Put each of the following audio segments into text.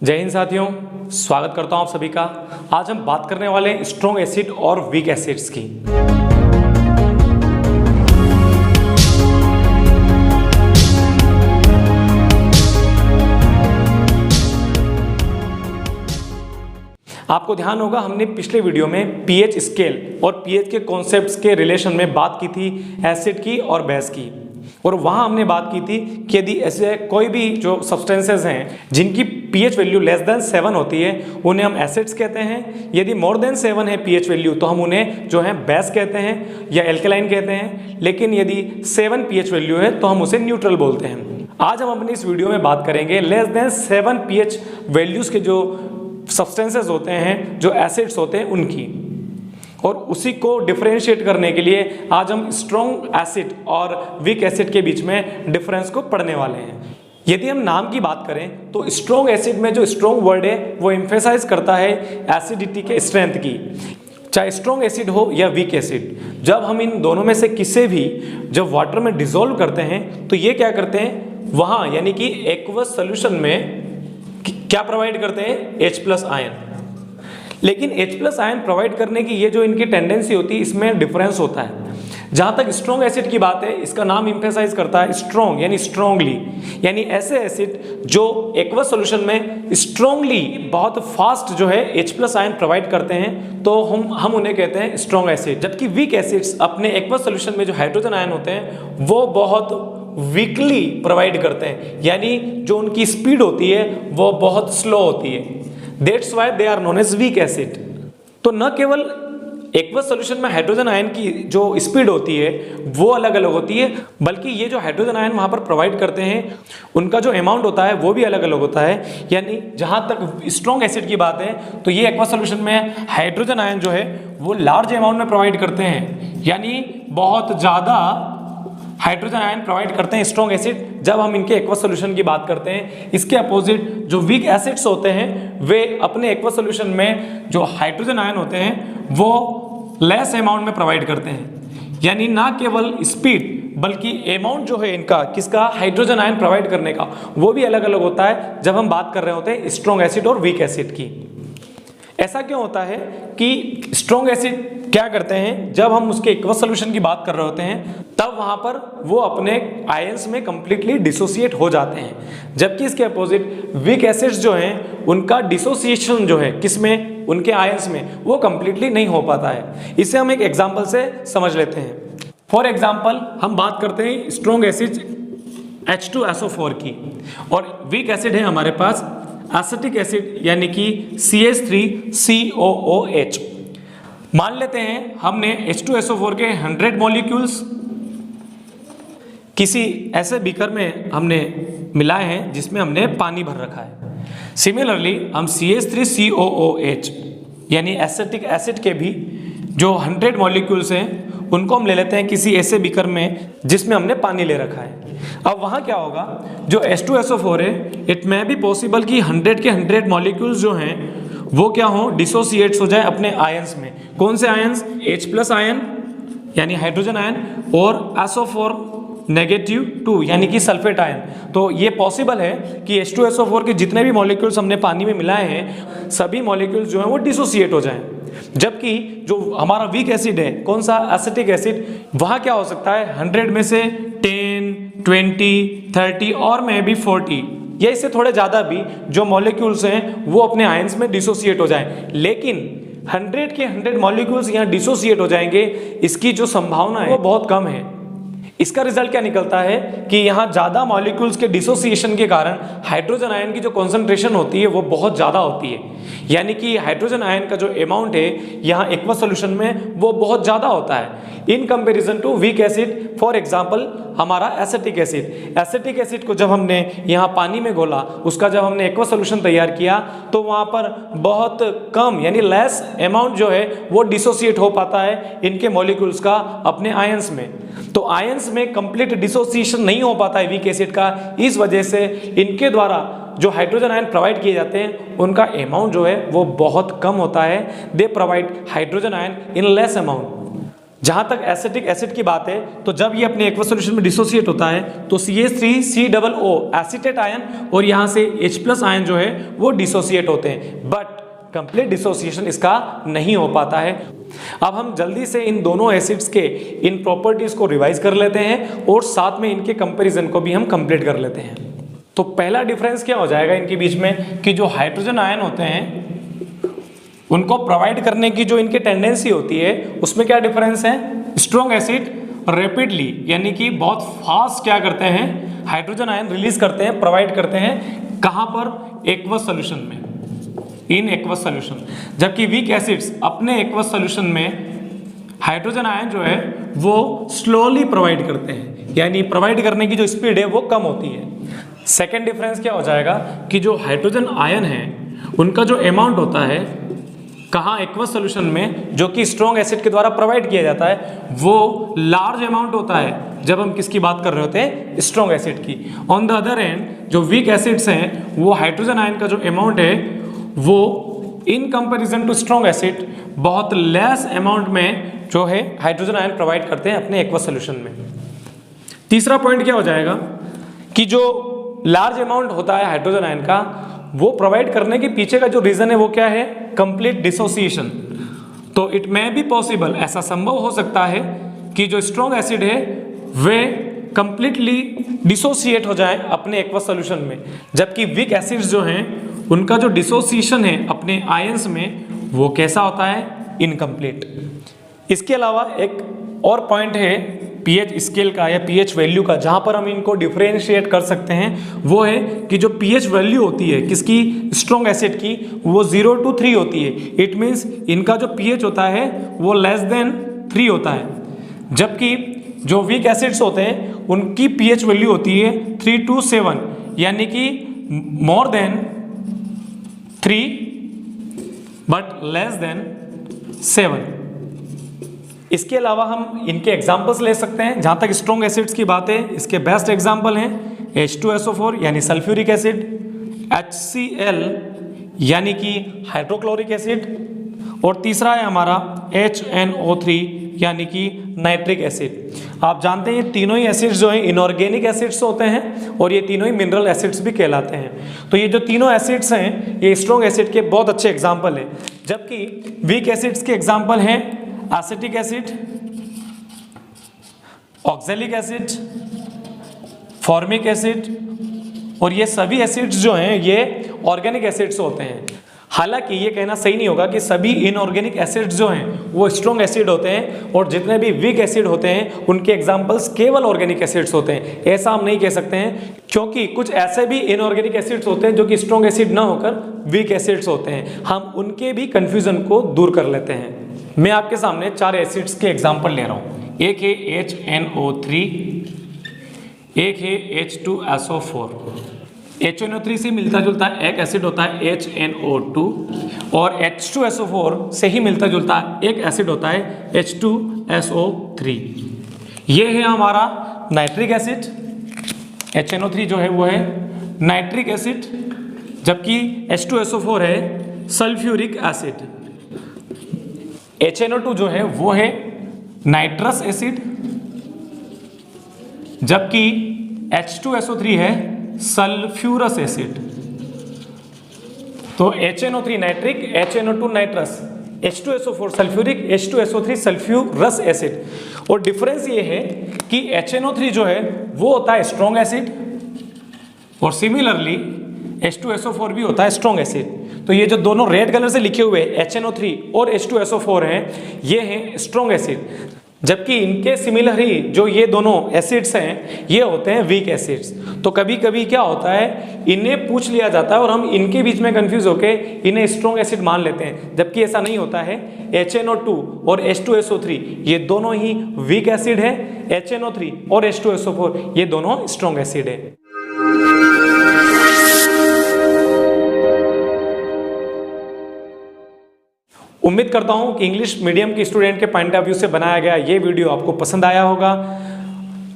जय हिंद साथियों, स्वागत करता हूं आप सभी का। आज हम बात करने वाले हैं स्ट्रॉन्ग एसिड और वीक एसिड्स की। आपको ध्यान होगा हमने पिछले वीडियो में पीएच स्केल और पीएच के कॉन्सेप्ट्स के रिलेशन में बात की थी एसिड की और बेस की, और वहां हमने बात की थी कि यदि ऐसे कोई भी जो सब्सटेंसेस हैं जिनकी पीएच वैल्यू लेस देन 7 होती है उन्हें हम एसिड्स कहते हैं। यदि मोर देन 7 है पीएच वैल्यू तो हम उन्हें जो है बेस कहते हैं या एल्कलाइन कहते हैं। लेकिन यदि 7 पीएच वैल्यू है तो हम उसे न्यूट्रल बोलते हैं। आज हम अपनी इस वीडियो में बात करेंगे लेस देन 7 पीएच वैल्यूज के जो सब्सटेंसेस होते हैं, जो एसिड्स होते हैं उनकी, और उसी को डिफरेंशिएट करने के लिए आज हम स्ट्रॉन्ग एसिड और वीक एसिड के बीच में डिफरेंस को पढ़ने वाले हैं। यदि हम नाम की बात करें तो स्ट्रॉन्ग एसिड में जो स्ट्रॉन्ग वर्ड है वो एम्फेसाइज करता है एसिडिटी के स्ट्रेंथ की, चाहे स्ट्रॉन्ग एसिड हो या वीक एसिड। जब हम इन दोनों में से किसी भी जब वाटर में डिसॉल्व करते हैं तो ये क्या करते हैं, वहाँ यानी कि एक्वस सोल्यूशन में क्या प्रोवाइड करते हैं, H+ आयन। लेकिन H+ आयन प्रोवाइड करने की ये जो इनकी टेंडेंसी होती है इसमें डिफरेंस होता है। जहाँ तक स्ट्रॉन्ग एसिड की बात है, इसका नाम एम्फेसाइज करता है स्ट्रॉन्ग यानी स्ट्रॉन्गली, यानी ऐसे एसिड जो एक्वस सॉल्यूशन में स्ट्रॉन्गली बहुत फास्ट जो है H+ आयन प्रोवाइड करते हैं तो हम उन्हें कहते हैं स्ट्रॉन्ग एसिड। जबकि वीक एसिड्स अपने एक्वस सॉल्यूशन में जो हाइड्रोजन आयन होते हैं वो बहुत वीकली प्रोवाइड करते हैं, यानी जो उनकी स्पीड होती है वो बहुत स्लो होती है। That's why they are known as weak acid. तो न केवल एक्वस सॉल्यूशन में हाइड्रोजन आयन की जो स्पीड होती है वो अलग अलग होती है, बल्कि ये जो हाइड्रोजन आयन वहाँ पर प्रोवाइड करते हैं उनका जो अमाउंट होता है वो भी अलग अलग होता है। यानी जहाँ तक स्ट्रॉन्ग एसिड की बात है तो ये एक्वस सॉल्यूशन में हाइड्रोजन आयन जो है वो लार्ज अमाउंट में प्रोवाइड करते हैं, यानी बहुत ज़्यादा हाइड्रोजन आयन प्रोवाइड करते हैं स्ट्रॉन्ग एसिड जब हम इनके एक्वस सॉल्यूशन की बात करते हैं। इसके अपोजिट जो वीक एसिड्स होते हैं वे अपने एक्वस सॉल्यूशन में जो हाइड्रोजन आयन होते हैं वो लेस अमाउंट में प्रोवाइड करते हैं, यानी ना केवल स्पीड बल्कि अमाउंट जो है इनका किसका, हाइड्रोजन आयन प्रोवाइड करने का, वो भी अलग अलग होता है जब हम बात कर रहे होते हैं स्ट्रॉन्ग एसिड और वीक एसिड की। ऐसा क्यों होता है कि स्ट्रॉन्ग एसिड क्या करते हैं, जब हम उसके एक्वस सॉल्यूशन की बात कर रहे होते हैं तब वहां पर वो अपने आयंस में कंप्लीटली डिसोसिएट हो जाते हैं, जबकि इसके अपोजिट वीक एसिड्स जो हैं उनका डिसोसिएशन जो है किसमें, उनके आयंस में, वो कंप्लीटली नहीं हो पाता है। इसे हम एक एग्जांपल से समझ लेते हैं। फॉर एग्जांपल हम बात करते हैं स्ट्रॉन्ग एसिड H2SO4 की, और वीक एसिड है हमारे पास एसिटिक एसिड यानी कि CH3COOH। मान लेते हैं हमने H2SO4 के 100 मॉलिक्यूल्स किसी ऐसे बीकर में हमने मिलाए हैं जिसमें हमने पानी भर रखा है। सिमिलरली हम CH3COOH यानी एसिटिक एसिड के भी जो 100 मॉलिक्यूल्स हैं उनको हम ले लेते हैं किसी ऐसे बीकर में जिसमें हमने पानी ले रखा है। अब वहाँ क्या होगा, जो H2SO4 है इट में भी पॉसिबल कि 100 के 100 मॉलिक्यूल्स जो हैं वो क्या हो, डिसोसिएट्स हो जाए अपने आयंस में। कौन से आयंस, H+ आयन यानी हाइड्रोजन आयन और SO4 -2 यानी कि सल्फेट आयन। तो ये पॉसिबल है कि H2SO4 के जितने भी मॉलिक्यूल्स हमने पानी में मिलाए हैं सभी मॉलिक्यूल्स जो हैं वो डिसोसिएट हो जाएं। जबकि जो हमारा वीक एसिड है, कौन सा, एसिटिक एसिड, वहाँ क्या हो सकता है 100 में से 10, 20, 30 और में भी 40 या इससे थोड़े ज़्यादा भी जो मॉलिक्यूल्स हैं वो अपने आयंस में डिसोसिएट हो जाएं। लेकिन 100 के 100 मॉलिक्यूल्स यहाँ डिसोसिएट हो जाएंगे, इसकी जो संभावना है वो बहुत कम है। इसका रिजल्ट क्या निकलता है कि यहाँ ज़्यादा मॉलिक्यूल्स के डिसोसिएशन के कारण हाइड्रोजन आयन की जो कॉन्सेंट्रेशन होती है वो बहुत ज़्यादा होती है, यानी कि हाइड्रोजन आयन का जो अमाउंट है यहाँ एक्वस सॉल्यूशन में वो बहुत ज़्यादा होता है in comparison to weak acid. For example हमारा एसिटिक एसिड, एसिटिक एसिड को जब हमने यहाँ पानी में घोला, उसका जब हमने एक्वस सॉल्यूशन तैयार किया तो वहाँ पर बहुत कम यानी लेस अमाउंट जो है वो डिसोसिएट हो पाता है इनके मॉलिक्यूल्स का अपने आयंस में। तो आयंस में कंप्लीट डिसोसिएशन नहीं हो पाता है वीक एसिड का, इस वजह से इनके द्वारा जो हाइड्रोजन आयन प्रोवाइड किए जाते हैं उनका अमाउंट जो है वो बहुत कम होता है। They provide hydrogen ion in less amount. जहां तक एसिटिक एसिड की बात है तो जब ये अपने एक्वस सॉल्यूशन में डिसोसिएट होता है तो CH3COO एसिटेट आयन और यहां से H+ आयन जो है वो डिसोसिएट होते हैं, बट कंप्लीट डिसोसिएशन इसका नहीं हो पाता है। अब हम जल्दी से इन दोनों एसिड्स के इन प्रॉपर्टीज को रिवाइज कर लेते हैं और साथ में इनके कंपैरिजन को भी हम कंप्लीट कर लेते हैं। तो पहला डिफरेंस क्या हो जाएगा इनके बीच में कि जो हाइड्रोजन आयन होते हैं उनको प्रोवाइड करने की जो इनकी टेंडेंसी होती है उसमें क्या डिफरेंस है। स्ट्रॉन्ग एसिड रैपिडली यानी कि बहुत फास्ट क्या करते हैं, हाइड्रोजन आयन रिलीज करते हैं, प्रोवाइड करते हैं, कहां पर, एक्वस सॉल्यूशन में, इन एक्वस सॉल्यूशन। जबकि वीक एसिड्स अपने एक्वस सॉल्यूशन में हाइड्रोजन आयन जो है वो स्लोली प्रोवाइड करते हैं, यानी प्रोवाइड करने की जो स्पीड है वो कम होती है। सेकेंड डिफरेंस क्या हो जाएगा कि जो हाइड्रोजन आयन है उनका जो अमाउंट होता है कहाँ, एक्वस सॉल्यूशन में, जो कि स्ट्रॉन्ग एसिड के द्वारा प्रोवाइड किया जाता है, वो लार्ज अमाउंट होता है जब हम किसकी बात कर रहे होते हैं, स्ट्रॉन्ग एसिड की। ऑन द अदर एंड जो वीक एसिड्स हैं वो हाइड्रोजन आयन का जो अमाउंट है वो in comparison to strong acid बहुत लेस अमाउंट में जो है हाइड्रोजन आयन प्रोवाइड करते हैं अपने एक्वस सॉल्यूशन में। तीसरा पॉइंट क्या हो जाएगा कि जो लार्ज अमाउंट होता है हाइड्रोजन आयन का वो प्रोवाइड करने के पीछे का जो रीजन है वो क्या है, कंप्लीट डिसोसिएशन। तो इट मे बी पॉसिबल, ऐसा संभव हो सकता है कि जो स्ट्रॉन्ग एसिड है वे कंप्लीटली डिसोसिएट हो जाए अपने एक्वस सॉल्यूशन में, जबकि वीक एसिड्स जो हैं उनका जो डिसोसिएशन है अपने आयंस में वो कैसा होता है, इनकम्प्लीट। इसके अलावा एक और पॉइंट है पीएच स्केल का या पीएच वैल्यू का, जहां पर हम इनको डिफरेंशिएट कर सकते हैं, वो है कि जो पीएच वैल्यू होती है किसकी, स्ट्रॉन्ग एसिड की, वो 0 to 3 होती है। इट मीन्स इनका जो पीएच होता है वो लेस देन 3 होता है, जबकि जो वीक एसिड्स होते हैं उनकी पीएच वैल्यू होती है 3 to 7, यानी कि more than 3 but less than 7। इसके अलावा हम इनके एग्जाम्पल्स ले सकते हैं। जहाँ तक स्ट्रॉन्ग एसिड्स की बात है, इसके बेस्ट एग्जाम्पल हैं H2SO4 यानी सल्फ्यूरिक एसिड, HCl यानी कि हाइड्रोक्लोरिक एसिड, और तीसरा है हमारा HNO3 यानी कि नाइट्रिक एसिड। आप जानते हैं ये तीनों ही एसिड्स जो हैं इनऑर्गेनिक एसिड्स होते हैं और ये तीनों ही मिनरल एसिड्स भी कहलाते हैं। तो ये जो तीनों एसिड्स हैं ये स्ट्रॉन्ग एसिड के बहुत अच्छे एग्जाम्पल हैं, जबकि वीक एसिड्स के एग्जाम्पल हैं acetic acid, oxalic acid, formic acid, और ये सभी एसिड्स जो हैं ये ऑर्गेनिक एसिड्स होते हैं। हालांकि ये कहना सही नहीं होगा कि सभी इनऑर्गेनिक एसिड्स जो हैं वो स्ट्रॉन्ग एसिड होते हैं और जितने भी वीक एसिड होते हैं उनके एग्जाम्पल्स केवल ऑर्गेनिक एसिड्स होते हैं, ऐसा हम नहीं कह सकते हैं, क्योंकि कुछ ऐसे भी इनऑर्गेनिक एसिड्स होते हैं जो कि स्ट्रॉन्ग एसिड ना होकर वीक एसिड्स होते हैं। हम उनके भी कंफ्यूजन को दूर कर लेते हैं। मैं आपके सामने 4 एसिड्स के एग्जाम्पल ले रहा हूँ। एक है HNO3, एक है H2SO4। HNO3 से मिलता जुलता एक एसिड होता है HNO2 और H2SO4 से ही मिलता जुलता एक एसिड होता है H2SO3। ये है हमारा नाइट्रिक एसिड। HNO3 जो है वो है नाइट्रिक एसिड, जबकि H2SO4 है सल्फ्यूरिक एसिड। HNO2 जो है वो है नाइट्रस एसिड, जबकि H2SO3 है सल्फ्यूरस एसिड। तो HNO3 nitric, HNO2 nitrous, H2SO4 sulphuric, H2SO3 sulphurous acid. और डिफरेंस ये है कि HNO3 जो है वो होता है स्ट्रॉन्ग एसिड और सिमिलरली H2SO4 भी होता है स्ट्रॉन्ग एसिड। तो ये जो दोनों रेड कलर से लिखे हुए HNO3 और H2SO4 हैं ये हैं स्ट्रॉन्ग एसिड, जबकि इनके सिमिलर ही जो ये दोनों एसिड्स हैं ये होते हैं वीक एसिड्स। तो कभी कभी क्या होता है इन्हें पूछ लिया जाता है और हम इनके बीच में कंफ्यूज होके इन्हें स्ट्रॉन्ग एसिड मान लेते हैं, जबकि ऐसा नहीं होता है। HNO2 और H2SO3 ये दोनों ही वीक एसिड है, HNO3 और H2SO4 ये दोनों स्ट्रॉन्ग एसिड है। उम्मीद करता हूं कि इंग्लिश मीडियम के स्टूडेंट के पॉइंट ऑफ व्यू से बनाया गया ये वीडियो आपको पसंद आया होगा।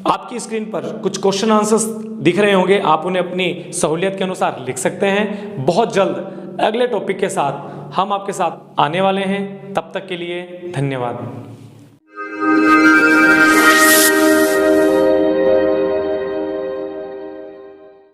आपकी स्क्रीन पर कुछ क्वेश्चन आंसर्स दिख रहे होंगे, आप उन्हें अपनी सहूलियत के अनुसार लिख सकते हैं। बहुत जल्द अगले टॉपिक के साथ हम आपके साथ आने वाले हैं, तब तक के लिए धन्यवाद। है।